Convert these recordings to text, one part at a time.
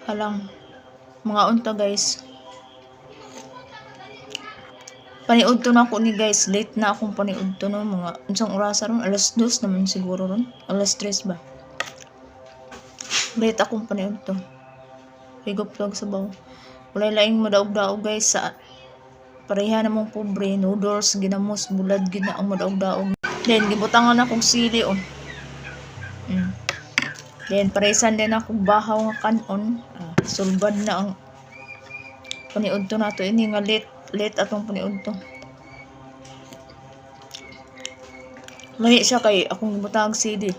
Halang mga unta guys. Paniud to na ako ni guys. Late na akong paniud to no. Mga unsang orasa ron. Alas 2 naman siguro ron. Alas 3 ba. Late akong paniud to. Higop lang sa baw. Walay laing madaog-daog guys sa pareha namang pobre. Noodles, ginamos, bulad, gina ang madaog-daog. Then gibutangan akong sili oh. Then paresan din akong bahaw nga kanon. Sulbad na ang paniud to na to. Ini nga late atong paniud to. Lahi siya kay akong butang sili.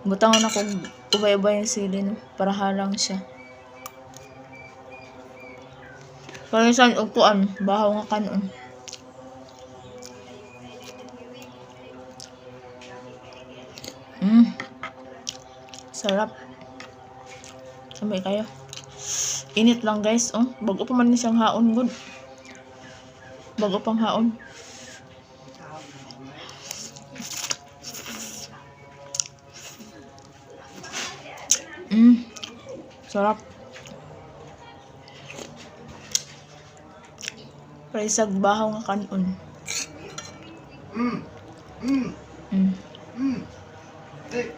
Butangan akong ubay-ubay yung sili no. Para halang siya. Paresan og kuan, bahaw nga kanon. Sarap. Samay kayo. Init lang guys, oh. Bago pa man ni siyang haon, good. Bago pang haon. Sarap. Paisag bahaw nga kanon. Hey.